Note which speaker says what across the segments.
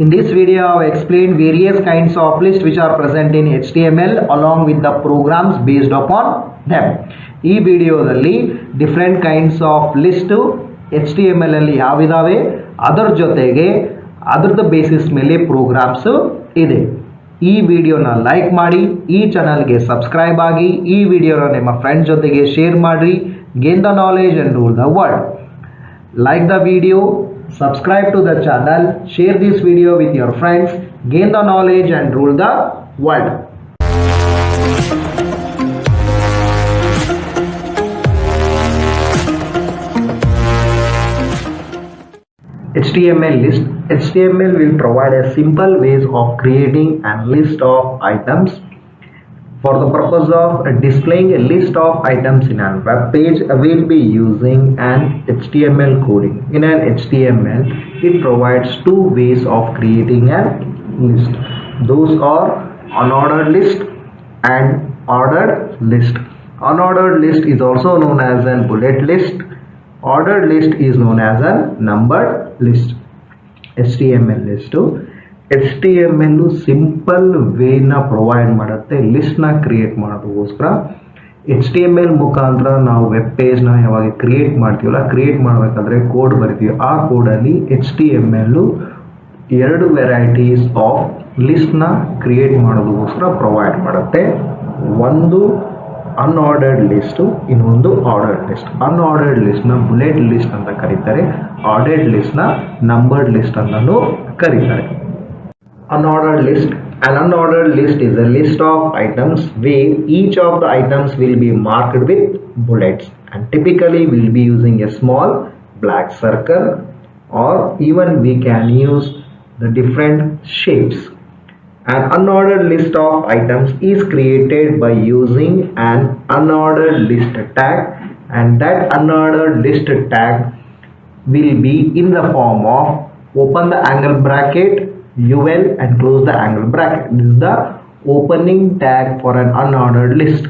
Speaker 1: In this video, I have explained various kinds of lists which are present in HTML along with the programs based upon them. ಈ ವಿಡಿಯೋದಲ್ಲಿ different kinds of list HTML ಅಲ್ಲಿ ಯಾವಿದಾವೆ ಅದರ ಜೊತೆಗೆ ಅದರದ basis ಮೇಲೆ programmes ಇದೆ. ಈ ವಿಡಿಯೋನ ಲೈಕ್ ಮಾಡಿ, ಈ ಚಾನಲ್ಗೆ ಸಬ್ಸ್ಕ್ರೈಬ್ ಆಗಿ, ಈ ವಿಡಿಯೋನ ನಿಮ್ಮ ಫ್ರೆಂಡ್ಸ್ ಜೊತೆಗೆ ಶೇರ್ ಮಾಡಿ. Gain the knowledge and rule the world. Like the video, subscribe to the channel, share this video with your friends, gain the knowledge and rule the world. HTML list. HTML will provide a simple ways of creating a list of items. For the purpose of displaying a list of items in a web page, we'll be using an HTML coding. In an HTML, it provides two ways of creating a list. Those are unordered list and ordered list. Unordered list is also known as a bullet list. Ordered list is known as a numbered list. HTML list HTML simple Vena provide ಮಾಡುತ್ತೆ ಲಿಸ್ಟ್ನ create ಮಾಡೋದಕ್ಕೋಸ್ಕರ. HTML ಮುಖಾಂತರ ನಾವು web ಪೇಜ್ನ ಯಾವಾಗ create ಮಾಡ್ತೀವಲ್ಲ, create ಮಾಡಬೇಕಾದ್ರೆ code ಬರಿತೀವಿ. ಆ ಕೋಡಲ್ಲಿ HTML ಎರಡು ವೆರೈಟೀಸ್ ಆಫ್ ಲಿಸ್ಟ್ನ ಕ್ರಿಯೇಟ್ ಮಾಡೋದಕ್ಕೋಸ್ಕರ ಪ್ರೊವೈಡ್ ಮಾಡುತ್ತೆ. ಒಂದು ಅನ್ಆರ್ಡರ್ಡ್ ಲಿಸ್ಟು, ಇನ್ನೊಂದು ಆರ್ಡರ್ಡ್ ಲಿಸ್ಟ್. ಅನ್ಆರ್ಡರ್ಡ್ ಲಿಸ್ಟ್ನ ಬುಲೆಟ್ ಲಿಸ್ಟ್ ಅಂತ ಕರೀತಾರೆ, ಆರ್ಡರ್ಡ್ ಲಿಸ್ಟ್ನ ನಂಬರ್ಡ್ ಲಿಸ್ಟ್ ಅಂತಲೂ ಕರೀತಾರೆ. Unordered list. An unordered list is a list of items where each of the items will be marked with bullets, and typically we'll be using a small black circle, or even we can use the different shapes. An unordered list of items is created by using an unordered list tag, and that unordered list tag will be in the form of open the angle bracket UL and close the angle bracket. This is the opening tag for an unordered list,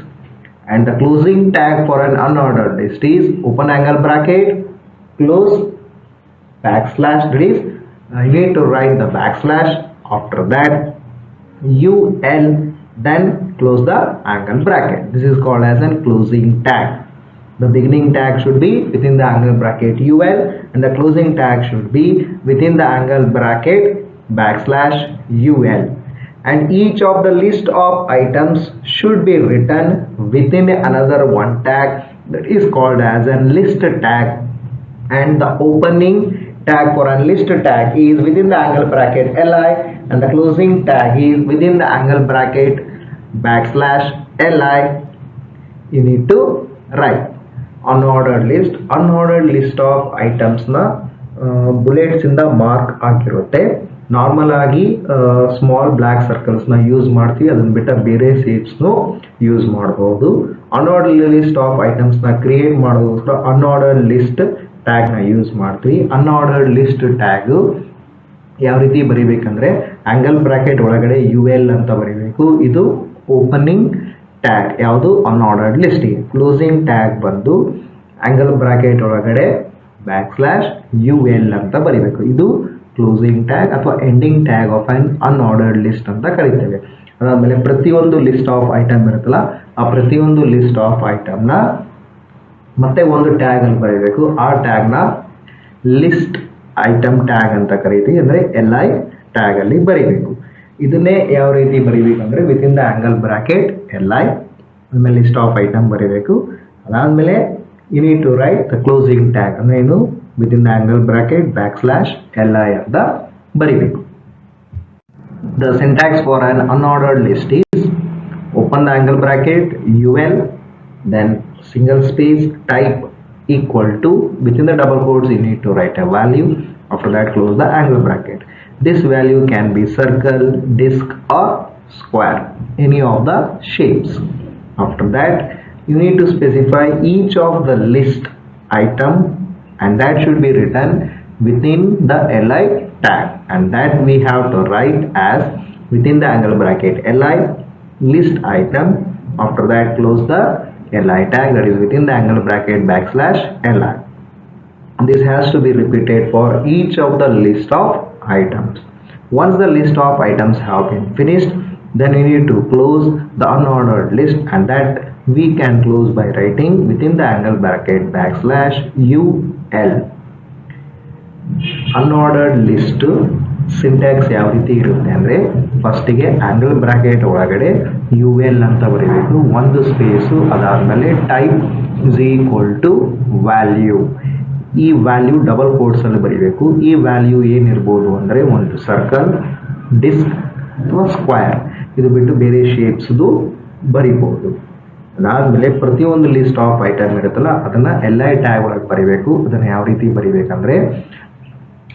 Speaker 1: and the closing tag for an unordered list is open angle bracket close backslash. That is, you need to write the backslash, after that UL, then close the angle bracket. This is called as a closing tag. The beginning tag should be within the angle bracket UL, and the closing tag should be within the angle bracket backslash UL, and each of the list of items should be written within another one tag that is called as a list tag, and the opening tag for a list tag is within the angle bracket LI, and the closing tag is within the angle bracket backslash LI. You need to write unordered list. Unordered list of items na bullets in the mark ಆಗಿರುತ್ತೆ. Normal ಆಗಿ small black ಸರ್ಕಲ್ಸ್ನ use ಮಾಡ್ತೀವಿ, ಅದನ್ನ ಬಿಟ್ಟ ಬೇರೆ ಶೇಪ್ಸ್ನು use ಮಾಡ್ಬೋದು. ಅನ್ಆರ್ಡರ್ಡ್ list of ಐಟಮ್ಸ್ನ create ಮಾಡೋದಕ್ಕೋಸ್ಕರ ಅನ್ಆರ್ಡರ್ಡ್ list ಟ್ಯಾಗ್ನ use ಮಾಡ್ತೀವಿ. ಅನ್ಆರ್ಡರ್ಡ್ list tag ಯಾವ ರೀತಿ ಬರೀಬೇಕಂದ್ರೆ ಆಂಗಲ್ ಬ್ರಾಕೆಟ್ ಒಳಗಡೆ UL ಅಂತ ಬರೀಬೇಕು. ಇದು ಓಪನಿಂಗ್ ಟ್ಯಾಗ್ ಯಾವುದು ಅನ್ಆರ್ಡರ್ಡ್ ಲಿಸ್ಟಿಗೆ. ಕ್ಲೋಸಿಂಗ್ ಟ್ಯಾಗ್ ಬಂದು ಆಂಗಲ್ ಬ್ರಾಕೆಟ್ ಒಳಗಡೆ ಬ್ಯಾಕ್ಸ್ಲಾಶ್ UL ಅಂತ ಬರೀಬೇಕು. ಇದು ಕ್ಲೋಸಿಂಗ್ ಟ್ಯಾಗ್ ಅಥವಾ ending tag of an unordered list ಅಂತ ಕರಿತೇವೆ. ಅದಾದಮೇಲೆ ಪ್ರತಿಯೊಂದು ಲಿಸ್ಟ್ ಆಫ್ ಐಟಮ್ ಇರುತ್ತಲ್ಲ, ಆ ಪ್ರತಿಯೊಂದು ಲಿಸ್ಟ್ ಆಫ್ ಐಟಮ್ನ ಮತ್ತೆ ಒಂದು ಟ್ಯಾಗ್ ಅಲ್ಲಿ ಬರೀಬೇಕು. ಆ ಟ್ಯಾಗ್ನ ಲಿಸ್ಟ್ ಐಟಮ್ ಟ್ಯಾಗ್ ಅಂತ ಕರಿತೀವಿ, ಅಂದರೆ LI ಟ್ಯಾಗ್ ಅಲ್ಲಿ ಬರೀಬೇಕು. ಇದನ್ನೇ ಯಾವ ರೀತಿ ಬರೀಬೇಕಂದ್ರೆ within the angle bracket LI, ಆಮೇಲೆ ಲಿಸ್ಟ್ ಆಫ್ ಐಟಮ್ ಬರೀಬೇಕು. ಅದಾದಮೇಲೆ you need to write the closing tag, ಅಂದರೆ ಏನು within the angle bracket backslash LI ಅಂತ ಬರೀಬೇಕು. The syntax for an unordered list is open the angle bracket UL, then single space type equal to, within the double quotes you need to write a value, after that close the angle bracket. This value can be circle, disc or square, any of the shapes. After that you need to specify each of the list item, and that should be written within the LI tag, and that we have to write as within the angle bracket LI list item. After that close the LI tag, that is within the angle bracket backslash LI. This has to be repeated for each of the list of items. Once the list of items have been finished, then we need to close the unordered list, and that we can close by writing within the angle bracket /UL. Unordered list syntax ಯಾವ ರೀತಿ ಇರುತ್ತೆ ಅಂದರೆ ಫಸ್ಟಿಗೆ angle bracket ಒಳಗಡೆ UL ಅಂತ ಬರೀಬೇಕು, ಒಂದು space, ಅದಾದಮೇಲೆ type is equal to value. ಈ ವ್ಯಾಲ್ಯೂ ಡಬಲ್ ಕೋಟ್ಸಲ್ಲಿ ಬರೀಬೇಕು. ಈ ವ್ಯಾಲ್ಯೂ ಏನಿರ್ಬೋದು ಅಂದರೆ ಒಂದು ಸರ್ಕಲ್, ಡಿಸ್ಕ್ ಅಥವಾ ಸ್ಕ್ವೇರ್, ಇದು ಬಿಟ್ಟು ಬೇರೆ ಶೇಪ್ಸ್ದು ಬರಿಬೋದು. ಅದಾದಮೇಲೆ ಪ್ರತಿಯೊಂದು ಲಿಸ್ಟ್ ಆಫ್ ಐಟಮ್ ಇರುತ್ತಲ್ಲ ಅದನ್ನು LI ಟ್ಯಾಗ್ ಒಳಗೆ ಬರೀಬೇಕು. ಅದನ್ನು ಯಾವ ರೀತಿ ಬರೀಬೇಕಂದ್ರೆ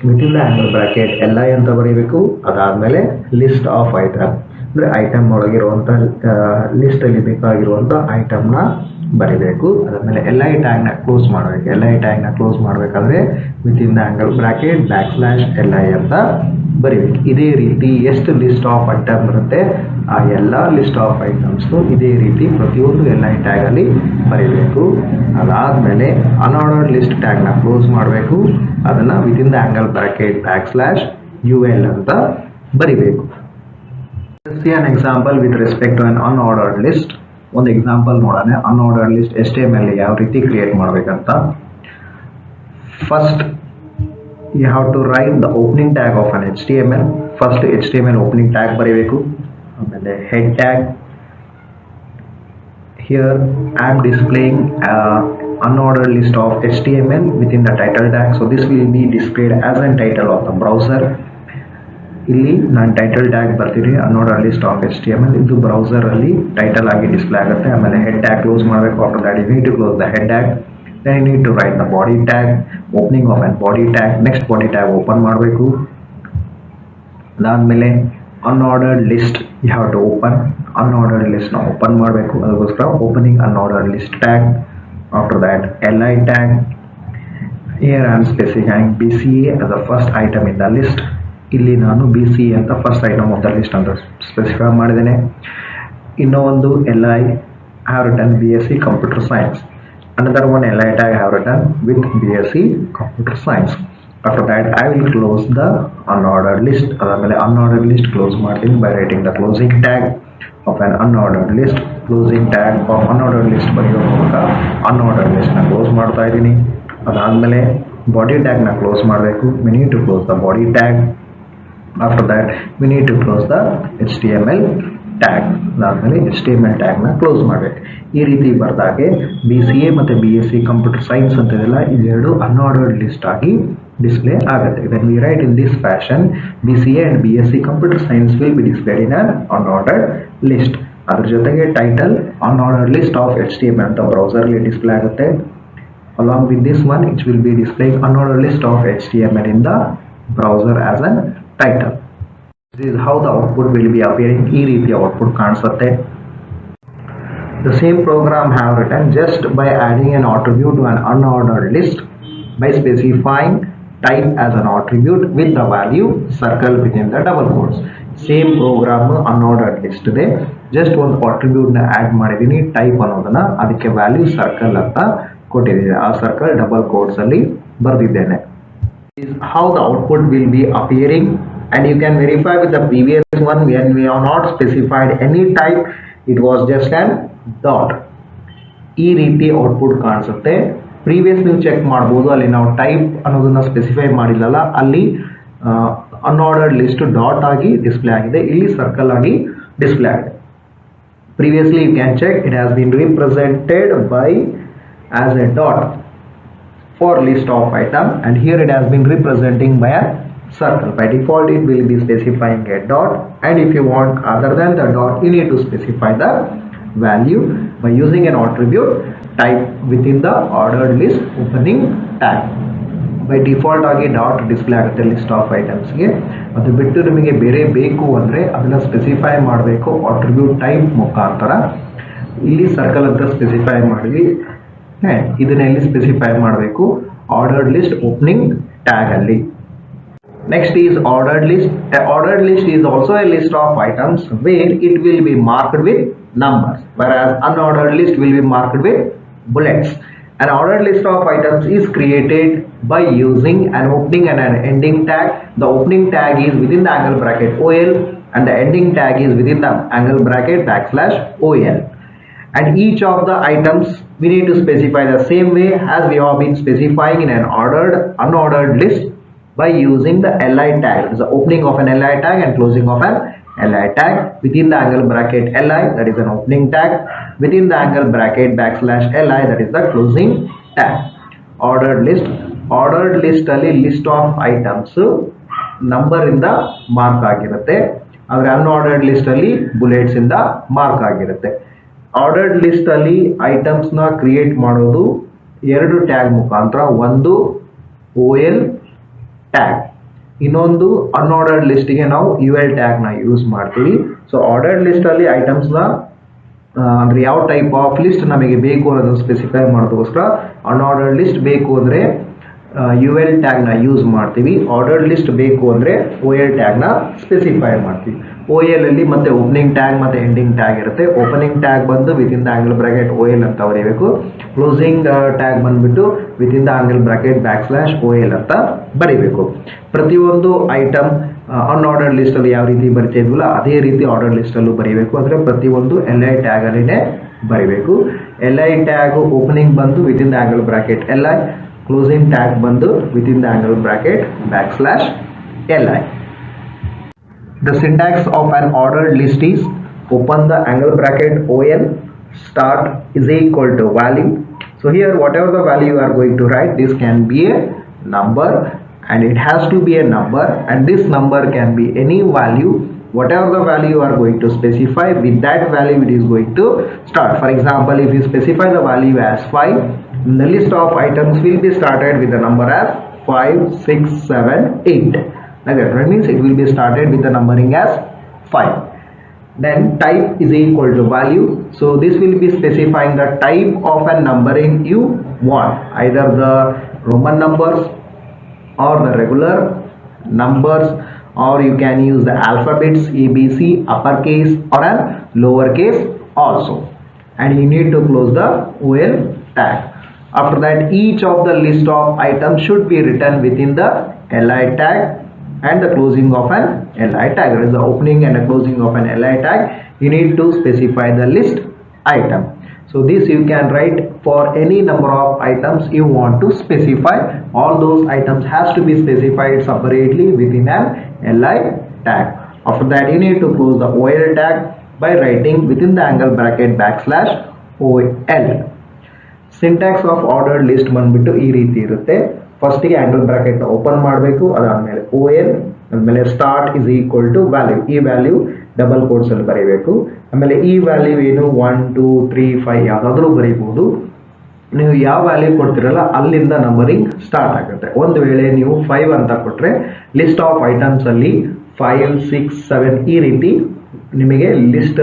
Speaker 1: within the angle bracket LI ಅಂತ ಬರೀಬೇಕು. ಅದಾದಮೇಲೆ ಲಿಸ್ಟ್ ಆಫ್ ಐಟಮ್ ಅಂದರೆ ಐಟಮ್ ಒಳಗಿರುವಂಥ ಲಿಸ್ಟಲ್ಲಿ ಬೇಕಾಗಿರುವಂಥ ಐಟಮ್ನ ಬರೀಬೇಕು. ಅದಾದಮೇಲೆ LI ಟ್ಯಾಗ್ನ ಕ್ಲೋಸ್ ಮಾಡಬೇಕು. LI ಟ್ಯಾಗ್ನ ಕ್ಲೋಸ್ ಮಾಡಬೇಕಾದ್ರೆ within the angle bracket /LI ಅಂತ ಬರೀಬೇಕು. ಇದೇ ರೀತಿ ಎಷ್ಟು ಲಿಸ್ಟ್ ಆಫ್ ಐಟಮ್ ಬರುತ್ತೆ ಆ ಎಲ್ಲ ಲಿಸ್ಟ್ ಆಫ್ ಐಟಮ್ಸ್ನು ಇದೇ ರೀತಿ ಪ್ರತಿಯೊಂದು LI ಟ್ಯಾಗಲ್ಲಿ ಬರೀಬೇಕು. ಅದಾದಮೇಲೆ ಅನ್ಆರ್ಡರ್ಡ್ ಲಿಸ್ಟ್ ಟ್ಯಾಗ್ನ ಕ್ಲೋಸ್ ಮಾಡಬೇಕು. ಅದನ್ನು within the angle bracket /UL ಅಂತ ಬರೀಬೇಕು. See an example with respect to an unordered list. ಒಂದು ಎಕ್ಸಾಂಪಲ್ ನೋಡೋಣ. ಅನ್ಆರ್ಡರ್ಡ್ ಲಿಸ್ಟ್ HTML ಯಾವ ರೀತಿ ಕ್ರಿಯೇಟ್ ಮಾಡಬೇಕಂತ. First you have to write the opening tag of an HTML. First HTML opening tag ಬರೀಬೇಕು. ಆಮೇಲೆ head tag. Here I am displaying unordered list of HTML within the title tag. So this will be displayed as a title of the browser. ಇಲ್ಲಿ ನಾನು title tag ಬರ್ತೀನಿ unordered list of HTML. ಇದು browser ಅಲ್ಲಿ title ಆಗಿ display ಆಗುತ್ತೆ. ಆಮೇಲೆ head tag close ಮಾಡಬೇಕು. After that you need to close the head tag. Then you need to write the body tag, opening of an body tag. Next body tag open ಮಾಡಬೇಕು. ಅದಾದಮೇಲೆ unordered list you have to open. unordered list ನ open ಮಾಡಬೇಕು. ಅದಕ್ಕೋಸ್ಕರ opening unordered list tag. After that LI tag. Here I am specifying BCA as the first item in the list. ಇಲ್ಲಿ ನಾನು BCA ಅಂತ first item of the list ಅಂತ specify ಮಾಡಿದ್ದೇನೆ. ಇನ್ನೂ ಒಂದು LI I have written BSc Computer Science. Another one LI tag I have written with BSc Computer Science. After that I will close the unordered list. adamele unordered list close martin by writing the closing tag of an unordered list. Closing tag of unordered list bariyo ಮೂಲಕ unordered list na close ಮಾಡ್ತಾ ಇದೀನಿ. ಅದಾದಮೇಲೆ body tag na close ಮಾಡಬೇಕು. We need to close the body tag. After that we need to close the HTML tag. ಅದಾದಮೇಲೆ HTML tag na close ಮಾಡಬೇಕು. ಈ ರೀತಿ ಬರ್ದಾಗೆ BCA ಮತ್ತೆ BSc ಕಂಪ್ಯೂಟರ್ ಸೈನ್ಸ್ ಅಂತ ಇದೆಲ್ಲ ಇದೆರಡು unordered list ಆಗಿ ಡಿಸ್ಪ್ಲೇ ಆಗುತ್ತೆ. When we write in this fashion, BCA and BSc computer science will be displayed in an unordered list. ಅದರ ಜೊತೆಗೆ title unordered list of HTML ಅಂತ ಬ್ರೌಸರ್ ಅಲ್ಲಿ ಡಿಸ್ಪ್ಲೇ ಆಗುತ್ತೆ. Along with this one, it will be displaying unordered list of HTML in the browser as a title. This is how the output will be appearing. ಈ ರೀತಿಯ output ಕಾಣಿಸುತ್ತೆ. The same program have written just by adding an attribute to an unordered list by specifying type as an attribute with the value circle within the double quotes. Same program unordered list ಇದೆ. Just ಒಂದು attribute ನ add ಮಾಡಿದೀನಿ, type ಅನ್ನೋದನ್ನ, ಅದಕ್ಕೆ value circle ಅಂತ ಕೊಟ್ಟಿದ್ದೀನಿ. ಆ circle double quotes ಅಲ್ಲಿ ಬರೆದಿದ್ದೇನೆ. This is how the output will be appearing, and you can verify with the previous one when we have not specified any type. It was just an dot. ಈ ರೀತಿ output ಕಾಣಿಸುತ್ತೆ. Previous ನೀವು check ಮಾಡ್ಬೋದು, ಅಲ್ಲಿ ನಾವು type ಅನ್ನೋದನ್ನ specify ಮಾಡಿಲ್ಲಲ್ಲ, ಅಲ್ಲಿ ಅನ್ಆರ್ಡರ್ಡ್ ಲಿಸ್ಟ್ ಡಾಟ್ ಆಗಿ ಡಿಸ್ಪ್ಲೇ ಆಗಿದೆ, ಇಲ್ಲಿ ಸರ್ಕಲ್ ಆಗಿ ಡಿಸ್ಪ್ಲೇ ಆಗಿದೆ. Previously you can check it has been represented by as a dot for list of item, and here it has been representing by a circle. By default it will be specifying a dot, and if you want other than the dot you need to specify the value by using an attribute type within the ordered list opening tag. By default ಆಗಿ dot display ಆಗುತ್ತೆ list of ಐಟಮ್ಸ್ಗೆ. ಅದು ಬಿಟ್ಟು ನಿಮಗೆ ಬೇರೆ ಬೇಕು ಅಂದರೆ ಅದನ್ನು specify ಮಾಡಬೇಕು ಅಟ್ರಿಬ್ಯೂಟ್ ಟೈಪ್ ಮುಖಾಂತರ. ಇಲ್ಲಿ ಸರ್ಕಲ್ ಅಂತ ಸ್ಪೆಸಿಫೈ ಮಾಡಿ ಇದನ್ನ ಇಲ್ಲಿ ಸ್ಪೆಸಿಫೈ ಮಾಡಬೇಕು ಆರ್ಡರ್ಡ್ ಲಿಸ್ಟ್ ಓಪನಿಂಗ್ ಟ್ಯಾಗ್ ಅಲ್ಲಿ. Next is ordered list. Ordered list is also A list of items where it will be marked with numbers, whereas unordered list will be marked with bullets. An ordered list of items is created by using an opening and an ending tag. The opening tag is within the angle bracket OL and the ending tag is within the angle bracket /OL. And each of the items we need to specify the same way as we have been specifying in an ordered unordered list by using the li tag. It is the opening of an li tag and closing of an li tag. Within the angle bracket li, that is an opening tag. Within the angle bracket /li, that is the closing tag. Ordered list ಅಲ್ಲಿ list of items number ಇಂದ mark ಆಗಿರುತ್ತೆ. ಆದರೆ ಅನ್ಆರ್ಡರ್ಡ್ list ಅಲ್ಲಿ bullets ಇಂದ mark ಆಗಿರುತ್ತೆ. Ordered list ಅಲ್ಲಿ items ನ create ಮಾಡೋದು ಎರಡು ಟ್ಯಾಗ್ ಮುಖಾಂತರ, ಒಂದು OL ಟ್ಯಾಗ್, ಇನ್ನೊಂದು ಅನ್ಆರ್ಡರ್ಡ್ ಲಿಸ್ಟ್ಗೆ ನಾವು UL ಟ್ಯಾಗ್ ನ ಯೂಸ್ ಮಾಡ್ತೀವಿ. ಸೊ ಆರ್ಡರ್ಡ್ ಲಿಸ್ಟ್ ಅಲ್ಲಿ ಐಟಮ್ಸ್ ನ ಅಂದ್ರೆ ಯಾವ ಟೈಪ್ ಆಫ್ ಲಿಸ್ಟ್ ನಮಗೆ ಬೇಕು ಅನ್ನೋದನ್ನು ಸ್ಪೆಸಿಫೈ ಮಾಡೋದಕ್ಕೋಸ್ಕರ ಅನ್ಆರ್ಡರ್ಡ್ ಲಿಸ್ಟ್ ಬೇಕು ಅಂದ್ರೆ UL ಟ್ಯಾಗ್ ನ ಯೂಸ್ ಮಾಡ್ತೀವಿ. ಆರ್ಡರ್ಡ್ ಲಿಸ್ಟ್ ಬೇಕು ಅಂದ್ರೆ OL ಟ್ಯಾಗ್ ನ ಸ್ಪೆಸಿಫೈ ಮಾಡ್ತೀವಿ. OL ಅಲ್ಲಿ ಮತ್ತೆ ಓಪನಿಂಗ್ ಟ್ಯಾಗ್ ಮತ್ತೆ ಎಂಡಿಂಗ್ ಟ್ಯಾಗ್ ಇರುತ್ತೆ. ಓಪನಿಂಗ್ ಟ್ಯಾಗ್ ಬಂದು within the angle bracket OL ಅಂತ ಬರೀಬೇಕು. ಕ್ಲೋಸಿಂಗ್ ಟ್ಯಾಗ್ ಬಂದ್ಬಿಟ್ಟು within the angle bracket /OL ಅಂತ ಬರೀಬೇಕು. ಪ್ರತಿಯೊಂದು ಐಟಮ್ ಅನ್ಆರ್ಡರ್ಡ್ ಲಿಸ್ಟ್ ಅಲ್ಲಿ ಯಾವ ರೀತಿ ಬರಿತಾ ಇದ್ವಲ್ಲ ಅದೇ ರೀತಿ ಆರ್ಡರ್ಡ್ ಲಿಸ್ಟ್ ಅಲ್ಲೂ ಬರೀಬೇಕು. ಅಂದ್ರೆ ಪ್ರತಿಯೊಂದು LI ಟ್ಯಾಗ್ ಅಲ್ಲಿನೇ ಬರೀಬೇಕು. LI ಟ್ಯಾಗ್ ಓಪನಿಂಗ್ ಬಂದು within the angle bracket LI, closing tag ಬಂದು within the angle bracket /LI. The syntax of an ordered list is open the angle bracket OL, start is equal to value. So here whatever the value you are going to write, this can be a number and it has to be a number, and this number can be any value. Whatever the value you are going to specify, with that value it is going to start. For example, if you specify the value as 5, the list of items will be started with the number as 5, 6, 7, 8. Like that. That means it will be started with the numbering as 5. Then type is equal to value. So this will be specifying the type of a numbering you want, either the Roman numbers or the regular numbers, or you can use the alphabets ABC, uppercase or a lowercase also. And you need to close the OL tag. After that, each of the list of items should be written within the LI tag and the closing of an LI tag. That is the opening and the closing of an LI tag. You need to specify the list item. So this you can write for any number of items you want to specify. All those items has to be specified separately within an LI tag. After that, you need to close the OL tag by writing within the angle bracket /OL. Syntax of ordered list ಬಂದ್ಬಿಟ್ಟು ಈ ರೀತಿ ಇರುತ್ತೆ. First ಗೆ angle bracket open ಮಾಡಬೇಕು, ಅದಾದ್ಮೇಲೆ OL, ಆಮೇಲೆ start is equal to value, ಈ value double quotes ಅಲ್ಲಿ ಬರೀಬೇಕು. ಆಮೇಲೆ ಈ ವ್ಯಾಲ್ಯೂ ಏನು 1 2 3 5 ಯಾವ್ದಾದ್ರೂ ಬರೀಬಹುದು. ನೀವು ಯಾವ ವ್ಯಾಲ್ಯೂ ಕೊಡ್ತಿರಲ್ಲ ಅಲ್ಲಿಂದ ನಂಬರಿಂಗ್ ಸ್ಟಾರ್ಟ್ ಆಗುತ್ತೆ. ಒಂದು ವೇಳೆ ನೀವು 5 ಅಂತ ಕೊಟ್ರೆ ಲಿಸ್ಟ್ ಆಫ್ ಐಟಮ್ಸ್ ಅಲ್ಲಿ 5 6 7 ಈ ರೀತಿ ನಿಮಗೆ ಲಿಸ್ಟ್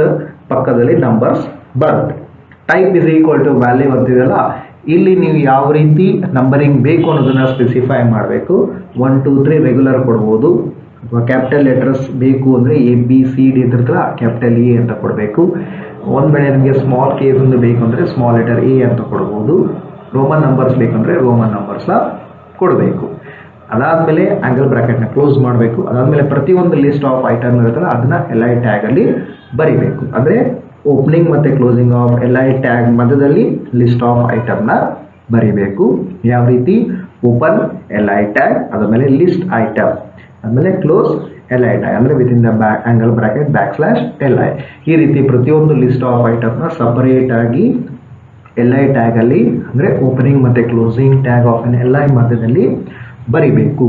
Speaker 1: ಪಕ್ಕದಲ್ಲಿ ನಂಬರ್ಸ್ ಬರುತ್ತೆ. ಟೈಪ್ ಇಸ್ ಈಕ್ವಲ್ ಟು ವ್ಯಾಲ್ಯೂ ಅಂತಿದೆಯಲ್ಲ, ಇಲ್ಲಿ ನೀವು ಯಾವ ರೀತಿ ನಂಬರಿಂಗ್ ಬೇಕು ಅನ್ನೋದನ್ನ ಸ್ಪೆಸಿಫೈ ಮಾಡಬೇಕು. 1 2 3 ರೆಗ್ಯುಲರ್ ಕೊಡ್ಬೋದು, ಅಥವಾ ಕ್ಯಾಪಿಟಲ್ ಲೆಟರ್ಸ್ ಬೇಕು ಅಂದರೆ ABCD ಇದ್ರತ್ರ ಕ್ಯಾಪಿಟಲ್ A ಅಂತ ಕೊಡಬೇಕು. ಒಂದು ವೇಳೆ ನಿಮಗೆ ಸ್ಮಾಲ್ ಕೇಸ್ ಒಂದು ಬೇಕು ಅಂದರೆ ಸ್ಮಾಲ್ ಲೆಟರ್ A ಅಂತ ಕೊಡ್ಬೋದು. ರೋಮನ್ ನಂಬರ್ಸ್ ಬೇಕಂದ್ರೆ ರೋಮನ್ ನಂಬರ್ಸ್ನ ಕೊಡಬೇಕು. ಅದಾದಮೇಲೆ ಆಂಗಲ್ ಬ್ರಾಕೆಟ್ನ ಕ್ಲೋಸ್ ಮಾಡಬೇಕು. ಅದಾದಮೇಲೆ ಪ್ರತಿಯೊಂದು ಲಿಸ್ಟ್ ಆಫ್ ಐಟಮ್ ಇರುತ್ತಲ್ಲ ಅದನ್ನ LI ಟ್ಯಾಗಲ್ಲಿ ಬರಿಬೇಕು. ಅಂದರೆ ಓಪನಿಂಗ್ ಮತ್ತು ಕ್ಲೋಸಿಂಗ್ ಆಫ್ LI ಟ್ಯಾಗ್ ಮಧ್ಯದಲ್ಲಿ ಲಿಸ್ಟ್ ಆಫ್ ಐಟಮ್ನ ಬರಿಬೇಕು. ಯಾವ ರೀತಿ? ಓಪನ್ LI ಟ್ಯಾಗ್, ಅದಾದಮೇಲೆ ಲಿಸ್ಟ್ ಐಟಮ್, ಆದಮೇಲೆ ಕ್ಲೋಸ್ LI ಟ್ಯಾಗ್ ಅಂದರೆ with in the angle bracket /LI. ಈ ರೀತಿ ಪ್ರತಿಯೊಂದು ಲಿಸ್ಟ್ ಆಫ್ ಐಟಮ್ನ ಸಪರೇಟ್ ಆಗಿ LI ಟ್ಯಾಗಲ್ಲಿ ಅಂದರೆ ಓಪನಿಂಗ್ ಮತ್ತು ಕ್ಲೋಸಿಂಗ್ ಟ್ಯಾಗ್ ಆಫ್ LI ಮಧ್ಯದಲ್ಲಿ ಬರಿಬೇಕು.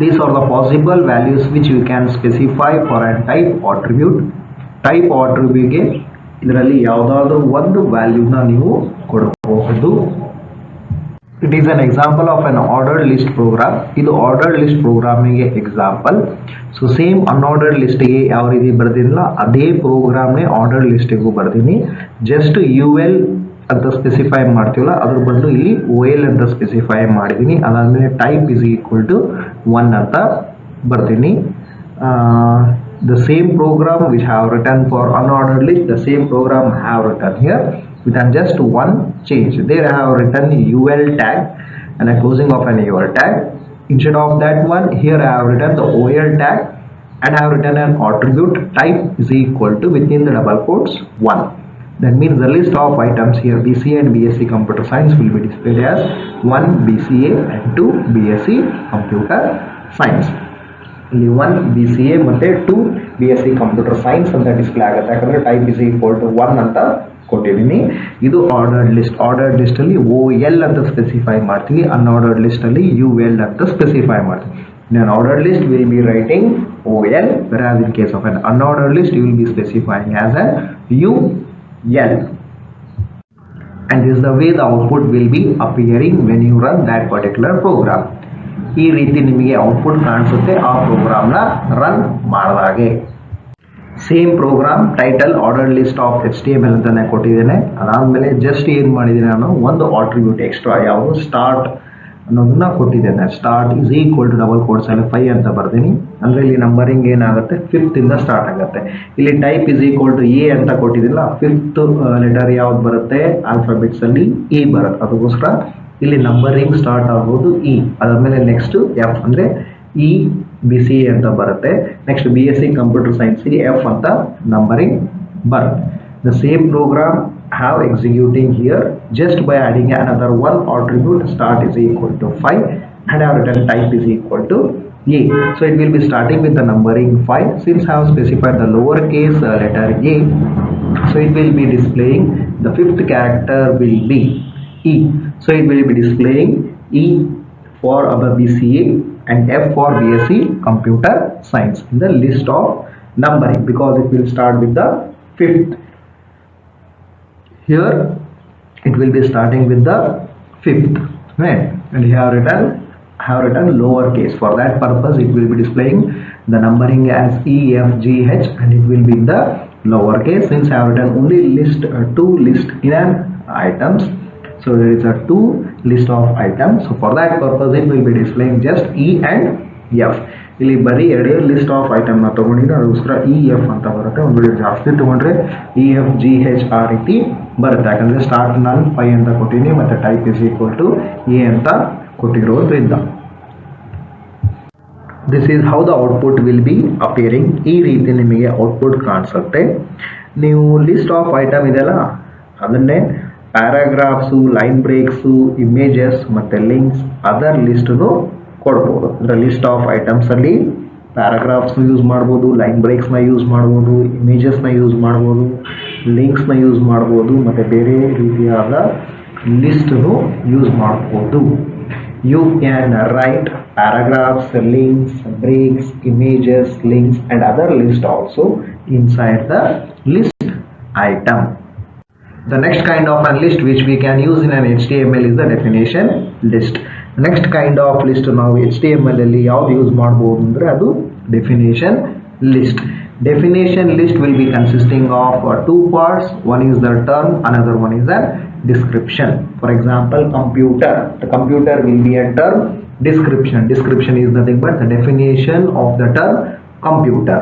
Speaker 1: These are the possible values which you can specify for a type attribute. Type ಆಟ್ರಿಬ್ಯೂಟ್ಗೆ ಇದರಲ್ಲಿ ಯಾವುದಾದ್ರೂ ಒಂದು ವ್ಯಾಲ್ಯೂನ ನೀವು ಕೊಡಬಹುದು. It is an example of an ordered list program. ಇದು ಆರ್ಡರ್ಡ್ ಲಿಸ್ಟ್ ಪ್ರೋಗ್ರಾಮಿಗೆ ಎಕ್ಸಾಂಪಲ್. ಸೊ ಸೇಮ್ ಅನ್ಆರ್ಡರ್ಡ್ ಲಿಸ್ಟಿಗೆ ಯಾವ ರೀತಿ ಬರ್ದಿಲ್ಲ ಅದೇ ಪ್ರೋಗ್ರಾಮ್ನೇ ಆರ್ಡರ್ಡ್ ಲಿಸ್ಟಿಗೂ ಬರ್ತೀನಿ. ಜಸ್ಟ್ UL ಅಂತ ಸ್ಪೆಸಿಫೈ ಮಾಡ್ತೀವಲ್ಲ ಅದ್ರ ಬದಲು ಇಲ್ಲಿ OL ಅಂತ ಸ್ಪೆಸಿಫೈ ಮಾಡಿದ್ದೀನಿ. ಅದಾದಮೇಲೆ ಟೈಪ್ ಇಸ್ ಈಕ್ವಲ್ ಟು 1 ಅಂತ ಬರ್ತೀನಿ. The same program which have written for unordered list, the same program I have written here with just one change. There I have written UL tag and a closing of an UL tag. Instead of that one, here I have written the OL tag and I have written an attribute type is equal to within the double quotes 1. That means the list of items here BCA and BSc Computer Science will be displayed as 1 BCA and 2 BSc Computer Science. ಇಲ್ಲಿ 1 BCA ಮತ್ತೆ 2 BSc Computer Science ಅಂತ display ಆಗುತ್ತೆ, ಯಾಕಂದ್ರೆ type is equal to 1 ಅಂತ ಕೊಟ್ಟಿದ್ದೀನಿ. ಇದು ordered list ಅಲ್ಲಿ OL ಅಂತ ಸ್ಪೆಸಿಫೈ ಮಾಡ್ತೀವಿ, ಅನ್ಆರ್ಡರ್ಡ್ ಲಿಸ್ಟ್ ಅಲ್ಲಿ UL ಅಂತ ಸ್ಪೆಸಿಫೈ ಮಾಡ್ತೀವಿ. In an ordered list we will be writing OL, whereas in case of an unordered list you will be specifying as an UL. And this is the way the output will be appearing when you run that particular program. ಈ ರೀತಿ ನಿಮಗೆ output ಕಾಣಿಸುತ್ತೆ ಆ ಪ್ರೋಗ್ರಾಮ್ನ run ಮಾಡಿದಾಗೆ. Same program title ordered list of HTML ಅಂತಾನೆ ಕೊಟ್ಟಿದ್ದೇನೆ. ಅದಾದ್ಮೇಲೆ ಜಸ್ಟ್ ಏನು ಮಾಡಿದ್ದೀನಿ ನಾನು, ಒಂದು ಆಟ್ರಿಬ್ಯೂಟ್ ಎಕ್ಸ್ಟ್ರಾ ಯಾವುದು ಸ್ಟಾರ್ಟ್ ಅನ್ನೋದನ್ನ ಕೊಟ್ಟಿದ್ದೇನೆ. Start is equal to double quotes ಅಲ್ಲಿ 5 ಅಂತ ಬರ್ತೀನಿ. ಅಂದ್ರೆ ಇಲ್ಲಿ ನಂಬರಿಂಗ್ ಏನಾಗುತ್ತೆ 5th ಇಂದ ಸ್ಟಾರ್ಟ್ ಆಗುತ್ತೆ. ಇಲ್ಲಿ type is equal to A ಅಂತ ಕೊಟ್ಟಿದ್ದಿಲ್ಲ, 5th ಲೆಟರ್ ಯಾವ್ದು ಬರುತ್ತೆ ಆಲ್ಫಾಬೆಟ್ಸ್ ಅಲ್ಲಿ E ಬರುತ್ತೆ. ಅದಕ್ಕೋಸ್ಕರ ಇಲ್ಲಿ ನಂಬರಿಂಗ್ ಸ್ಟಾರ್ಟ್ ಆಗೋದು E, ಅದಾದ್ಮೇಲೆ ನೆಕ್ಸ್ಟ್ F ಅಂದ್ರೆ E BCA ಅಂತ ಬರುತ್ತೆ. ನೆಕ್ಸ್ಟ್ BSc ಕಂಪ್ಯೂಟರ್ ಸೈನ್ಸ್ ಗೆ F ಅಂತ ನಂಬರಿಂಗ್ ಬರುತ್ತೆ. The same program have executing here just by adding another one attribute start is equal to 5 and our return type is equal to A. So it will be starting with the numbering 5. Since I have specified the lowercase letter A, so it will be displaying the 5th character will be E. So it will be displaying E for our BCA and F for BSc Computer Science in the list of numbering, because it will start with the 5th. Here it will be starting with the 5th, right? And here I have written lowercase. For that purpose it will be displaying the numbering as E, F, G, H, and it will be in the lowercase. Since I have written only two list in an items, so there is a 2 list of items. So for that purpose it will be displaying just E and F. ಇಲ್ಲಿ ಬರೀ ಎರಡೇ list of item ನ ತಗೊಂಡಿದ್ರೆ ಅದಕ್ಕೋಸ್ಕರ EF ಅಂತ ಬರುತ್ತೆ. ಒಂದು ವೇಳೆ ಜಾಸ್ತಿ ತಗೊಂಡ್ರೆ EF GH ಆ ರೀತಿ ಬರುತ್ತೆ, ಯಾಕಂದ್ರೆ ಸ್ಟಾರ್ಟ್ ನಾನು 5 ಅಂತ ಕೊಟ್ಟಿನಿ ಮತ್ತೆ type is equal to A ಅಂತ ಕೊಟ್ಟಿರೋದ್ರಿಂದ. This is how the output will be appearing. ಈ ರೀತಿ ನಿಮಗೆ ಔಟ್ಪುಟ್ ಕಾಣಿಸುತ್ತೆ. ನೀವು ಲಿಸ್ಟ್ ಆಫ್ ಐಟಮ್ ಇದೆಲ್ಲ ಅದನ್ನೇ ಪ್ಯಾರಾಗ್ರಾಫ್ಸು, ಲೈನ್ ಬ್ರೇಕ್ಸು, ಇಮೇಜಸ್ ಮತ್ತೆ ಲಿಂಕ್ಸ್ ಅದರ್ ಲಿಸ್ಟನ್ನು ಕೊಡ್ಬೋದು. ಅಂದರೆ ಲಿಸ್ಟ್ ಆಫ್ ಐಟಮ್ಸ್ ಅಲ್ಲಿ ಪ್ಯಾರಾಗ್ರಾಫ್ಸ್ನ ಯೂಸ್ ಮಾಡ್ಬೋದು, ಲೈನ್ ಬ್ರೇಕ್ಸ್ನ ಯೂಸ್ ಮಾಡ್ಬೋದು, ಇಮೇಜಸ್ನ ಯೂಸ್ ಮಾಡ್ಬೋದು, ಲಿಂಕ್ಸ್ನ ಯೂಸ್ ಮಾಡ್ಬೋದು, ಮತ್ತು ಬೇರೆ ರೀತಿಯಾದ ಲಿಸ್ಟನ್ನು ಯೂಸ್ ಮಾಡ್ಬೋದು. You can write paragraphs, links, breaks, images, links and other list also inside the list item. The next kind of a list which we can use in an HTML is the definition list. Next kind of list ನಾವು HTML ಅಲ್ಲಿ ಯಾವ್ದು use ಮಾಡಬಹುದು ಅಂದ್ರೆ ಅದು definition list. Definition list will be consisting of 2 parts. One is the term, another one is the description. For example, computer. The computer will be a term. Description is nothing but the definition of the term computer.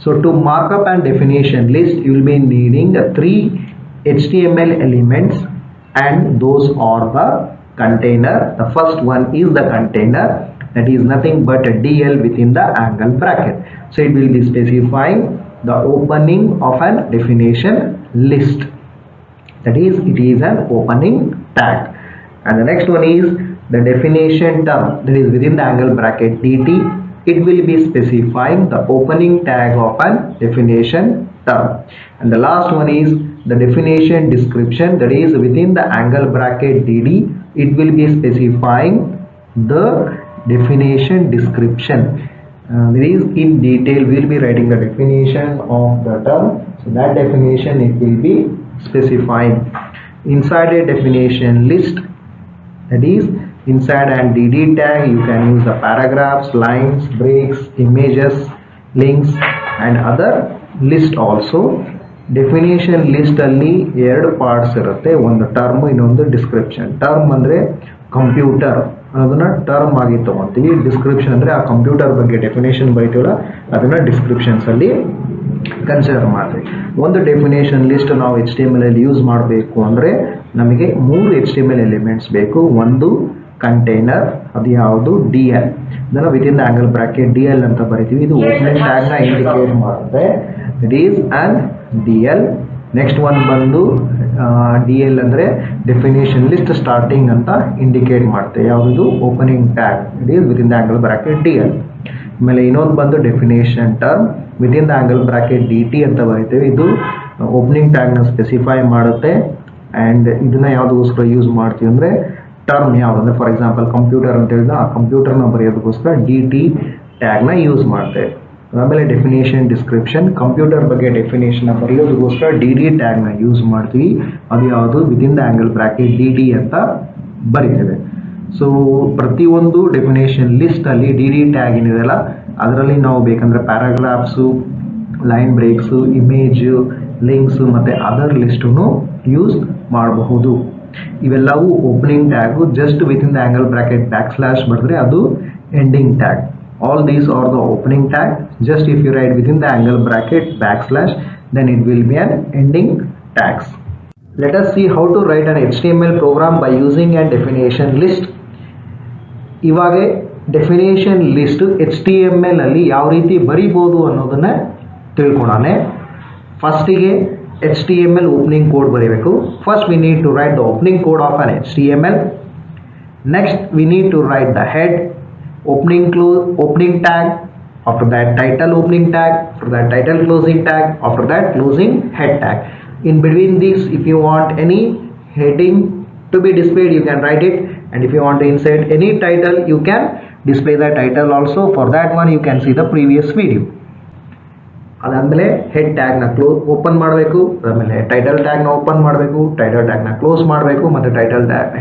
Speaker 1: So to mark up an definition list, you will be needing 3 HTML elements, and those are the container. The first one is the container, that is nothing but a DL within the angle bracket. So it will be specifying the opening of an definition list, that is it is an opening tag. And the next one is the definition term, that is within the angle bracket DT. It will be specifying the opening tag of an definition term. And the last one is the definition description, that is within the angle bracket DD. It will be specifying the definition description. That is in detail we will be writing the definition of the term. So that definition it will be specifying inside a definition list, that is inside and DD tag you can use the paragraphs, lines, breaks, images, links and other list also. Definition list ಅಲ್ಲಿ 2 parts ಇರುತ್ತೆ, ಒಂದು term ಇನ್ನೊಂದು description. Term ಅಂದ್ರೆ computer ಅನ್ನೋದನ್ನ term ಆಗಿ ತಗೊಂತೀವಿ. Description ಅಂದ್ರೆ ಆ computer ಬಗ್ಗೆ ಡೆಫಿನೇಷನ್ ಬರೀತೀವಲ್ಲ ಅದನ್ನ ಡಿಸ್ಕ್ರಿಪ್ಷನ್ಸ್ ಅಲ್ಲಿ ಕನ್ಸಿಡರ್ ಮಾಡ್ತೀವಿ. ಒಂದು ಡೆಫಿನೇಷನ್ ಲಿಸ್ಟ್ ನಾವು HTML ಅಲ್ಲಿ ಯೂಸ್ ಮಾಡಬೇಕು ಅಂದ್ರೆ ನಮಗೆ 3 HTML ಎಲಿಮೆಂಟ್ಸ್ ಬೇಕು. ಒಂದು ಕಂಟೈನರ್, ಅದು ಯಾವುದು DL, ಇದನ್ನು within the angle bracket DL ಅಂತ ಬರಿತೀವಿ. ಇದು ಓಪನಿಂಗ್ ಟ್ಯಾಗ್ನ ಇಂಡಿಕೇಟ್ ಮಾಡುತ್ತೆ. It is on DL. Next one ಬಂದು DL ಅಂದರೆ ಡೆಫಿನೇಷನ್ ಲಿಸ್ಟ್ ಸ್ಟಾರ್ಟಿಂಗ್ ಅಂತ ಇಂಡಿಕೇಟ್ ಮಾಡುತ್ತೆ. ಯಾವುದು opening tag, it is within the angle bracket DL. ಆಮೇಲೆ ಇನ್ನೊಂದು ಬಂದು definition term within the angle bracket DT ಅಂತ ಬರಿತೇವೆ. ಇದು ಓಪನಿಂಗ್ ಟ್ಯಾಗ್ನ ಸ್ಪೆಸಿಫೈ ಮಾಡುತ್ತೆ. ಆ್ಯಂಡ್ ಇದನ್ನ ಯಾವುದಕ್ಕೋಸ್ಕರ ಯೂಸ್ ಮಾಡ್ತೀವಿ ಅಂದರೆ ಟರ್ಮ್ ಯಾವುದು ಅಂದರೆ ಫಾರ್ ಎಕ್ಸಾಂಪಲ್ ಕಂಪ್ಯೂಟರ್ ಅಂತ ಹೇಳಿದ್ರೆ ಆ ಕಂಪ್ಯೂಟರ್ನ ಬರೆಯೋದಕ್ಕೋಸ್ಕರ DT ಟ್ಯಾಗ್ನ ಯೂಸ್ ಮಾಡ್ತೇವೆ. ಆಮೇಲೆ ಡೆಫಿನೇಷನ್ ಡಿಸ್ಕ್ರಿಪ್ಷನ್, ಕಂಪ್ಯೂಟರ್ ಬಗ್ಗೆ ಡೆಫಿನೇಷನ್ ಬರೆಯೋದಕ್ಕೋಸ್ಕರ DD ಟ್ಯಾಗ್ನ ಯೂಸ್ ಮಾಡ್ತೀವಿ. ಅದು ಯಾವುದು within the angle bracket DD ಅಂತ ಬರಿತೇವೆ. ಸೊ ಪ್ರತಿಯೊಂದು ಡೆಫಿನೇಷನ್ ಲಿಸ್ಟಲ್ಲಿ DD ಟ್ಯಾಗ್ ಏನಿದೆಯಲ್ಲ ಅದರಲ್ಲಿ ನಾವು ಬೇಕಂದರೆ ಪ್ಯಾರಾಗ್ರಾಫ್ಸು, ಲೈನ್ ಬ್ರೇಕ್ಸು, ಇಮೇಜು, ಲಿಂಕ್ಸು ಮತ್ತು ಅದರ್ ಲಿಸ್ಟನ್ನು ಯೂಸ್ ಮಾಡಬಹುದು. ಇವೆಲ್ಲವೂ opening tag. Just within the angle bracket back / ಬರೆದ್ರೆ ಅದು ending tag. All these are the opening tag. Just if you write within the angle bracket / then it will be an ending tags. Let us see how to write an HTML program by using a definition list. ಇವಾಗ definition list HTML ಅಲ್ಲಿ ಯಾವ ರೀತಿ ಬರಿಬೋದು ಅನ್ನೋದನ್ನ ತಿಳ್ಕೊಳ್ಳೋಣ. ಫಸ್ಟಿಗೆ HTML opening code ಬರೀಬೇಕು. First we need to write the opening code of an HTML. Next we need to write the head, opening tag, after that title opening tag, after that title closing tag, after that closing head tag. In between these, if you want any heading to be displayed, you can write it, and if you want to insert any title, you can display the title also. For that one you can see the previous video. ಅದಾದಮೇಲೆ head ಟ್ಯಾಗ್ನ open ಮಾಡಬೇಕು, ಆಮೇಲೆ title ಟ್ಯಾಗ್ನ open ಮಾಡಬೇಕು, title ಟ್ಯಾಗ್ನ close ಮಾಡಬೇಕು ಮತ್ತು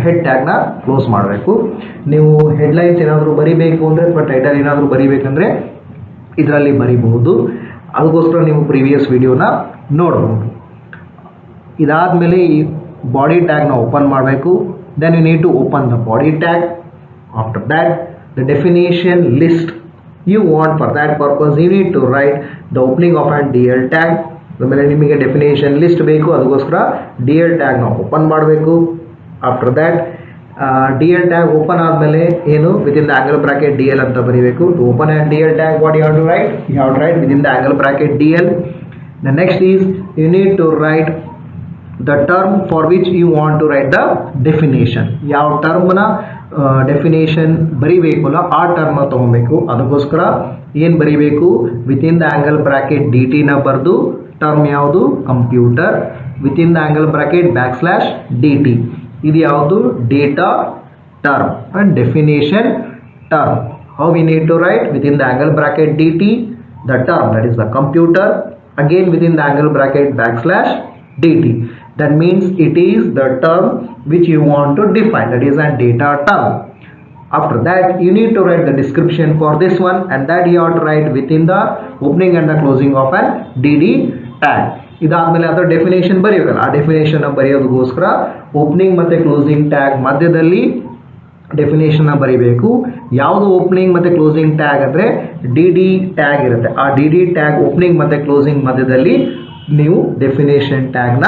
Speaker 1: head ಟ್ಯಾಗ್ನ close ಮಾಡಬೇಕು. ನೀವು headlines ಏನಾದರೂ ಬರಿಬೇಕು ಅಂದರೆ ಅಥವಾ ಟೈಟಲ್ ಏನಾದರೂ ಬರಿಬೇಕಂದ್ರೆ ಇದರಲ್ಲಿ ಬರಿಬಹುದು. ಅದಕ್ಕೋಸ್ಕರ ನೀವು ಪ್ರೀವಿಯಸ್ ವಿಡಿಯೋನ ನೋಡಬಹುದು. ಇದಾದಮೇಲೆ ಈ ಬಾಡಿ ಟ್ಯಾಗ್ನ ಓಪನ್ ಮಾಡಬೇಕು. Then you need to open the body tag. After that the definition list you want. For that purpose you need to write the opening of an DL tag. ಆಮೇಲೆ ನಿಮಗೆ definition list ಬೇಕು, ಅದಕ್ಕೋಸ್ಕರ DL ಟ್ಯಾಗ್ನ open ಮಾಡಬೇಕು. After that DL tag open ಆದಮೇಲೆ ಏನು within the angle bracket DL ಅಂತ ಬರೀಬೇಕು. To open and DL tag what you have to write? You have to write within the angle bracket DL. The next is you need to write the term for which you want to write the definition. ಯಾವ ಟರ್ಮ್ನ definition ಬರಿಬೇಕಲ್ಲ ಆ ಟರ್ಮ್ನ ತೊಗೊಬೇಕು. ಅದಕ್ಕೋಸ್ಕರ ಏನು ಬರಿಬೇಕು? Within the angle bracket DTನ ಬರೆದು term ಯಾವುದು? Computer. Within the angle bracket /DT ಇದು ಯಾವುದು? Data term and definition term. How we need to write? Within the angle bracket DT the term, that is the computer, again within the angle bracket /DT. That means it is the term which you want to define, that is a data term. After that you need to write the description for this one, and that you have to write within the opening and the closing of an DD tag. ಇದಾದ್ಮೇಲೆ ಅದರ definition ಬರೆಯೋಲ್ಲ. ಆ definition ಬರೆಯೋದಕ್ಕೋಸ್ಕರ opening ಮತ್ತು closing tag ಮಧ್ಯದಲ್ಲಿ ಡೆಫಿನೇಷನ್ನ ಬರೀಬೇಕು. ಯಾವುದು opening ಮತ್ತು closing tag ಅಂದರೆ DD tag ಇರುತ್ತೆ. ಆ DD ಟ್ಯಾಗ್ ಓಪನಿಂಗ್ ಮತ್ತು ಕ್ಲೋಸಿಂಗ್ ಮಧ್ಯದಲ್ಲಿ ನೀವು ಡೆಫಿನೇಷನ್ ಟ್ಯಾಗ್ನ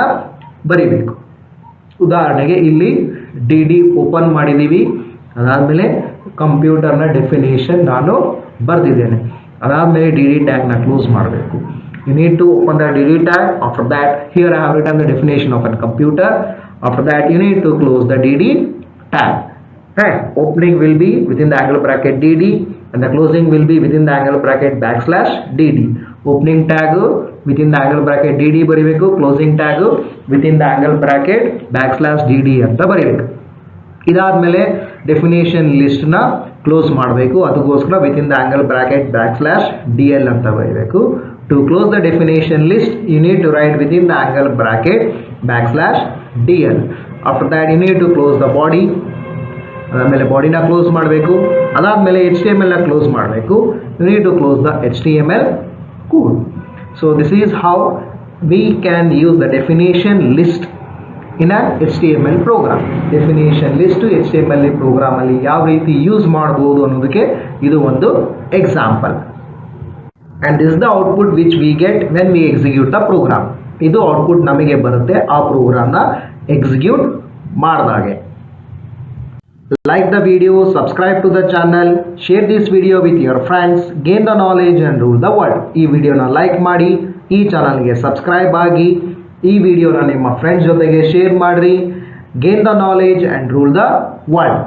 Speaker 1: ಬರೀಬೇಕು. ಉದಾಹರಣೆಗೆ ಇಲ್ಲಿ DD ಓಪನ್ ಮಾಡಿದ್ದೀವಿ, ಅದಾದಮೇಲೆ ಕಂಪ್ಯೂಟರ್ನ ಡೆಫಿನೇಷನ್ ನಾನು ಬರೆದಿದ್ದೇನೆ. ಅದಾದಮೇಲೆ DD ಟ್ಯಾಗ್ನ ಕ್ಲೋಸ್ ಮಾಡಬೇಕು. You need to open the DD tag. After that here I have written the definition of a computer. After that you need to close the DD tag. Right. Opening will be within the angle bracket DD and the closing will be within the angle bracket /DD. Opening tag within the angle bracket DD ಬರಿಬೇಕು, closing tag within the angle bracket /DD ಅಂತ ಬರಿಬೇಕು. ಇದಾದ್ಮೇಲೆ definition ಲಿಸ್ಟ್ನ close ಮಾಡಬೇಕು. ಅದಕ್ಕೋಸ್ಕರ within the angle bracket /DL ಅಂತ ಬರೀಬೇಕು. To close the definition list you need to write within the angle bracket /DL. After that you need to close the body. ಅದಾದಮೇಲೆ ಬಾಡಿನ close ಮಾಡಬೇಕು. ಅದಾದಮೇಲೆ HTML ನ close ಮಾಡಬೇಕು. You need to close the HTML code. So this is how we can use the definition list in an HTML program. Definition list HTML program ಅಲ್ಲಿ ಯಾವ ರೀತಿ use ಮಾಡಬಹುದು ಅನ್ನೋದಕ್ಕೆ ಇದು ಒಂದು example. And this is the output which we get when we execute the program. ಇದು output ನಮಗೆ ಬರುತ್ತೆ ಆ ಪ್ರೋಗ್ರಾಮ್ನ execute ಮಾಡಿದಾಗೆ. Like the video, subscribe to the channel, share this video with your friends, gain the knowledge and rule the world. ಈ ವಿಡಿಯೋನ like ಮಾಡಿ, ಈ ಚಾನಲ್ಗೆ subscribe ಆಗಿ, ಈ ವಿಡಿಯೋನ ನಿಮ್ಮ ಫ್ರೆಂಡ್ಸ್ ಜೊತೆಗೆ ಶೇರ್ ಮಾಡ್ರಿ. Gain the knowledge and rule the world.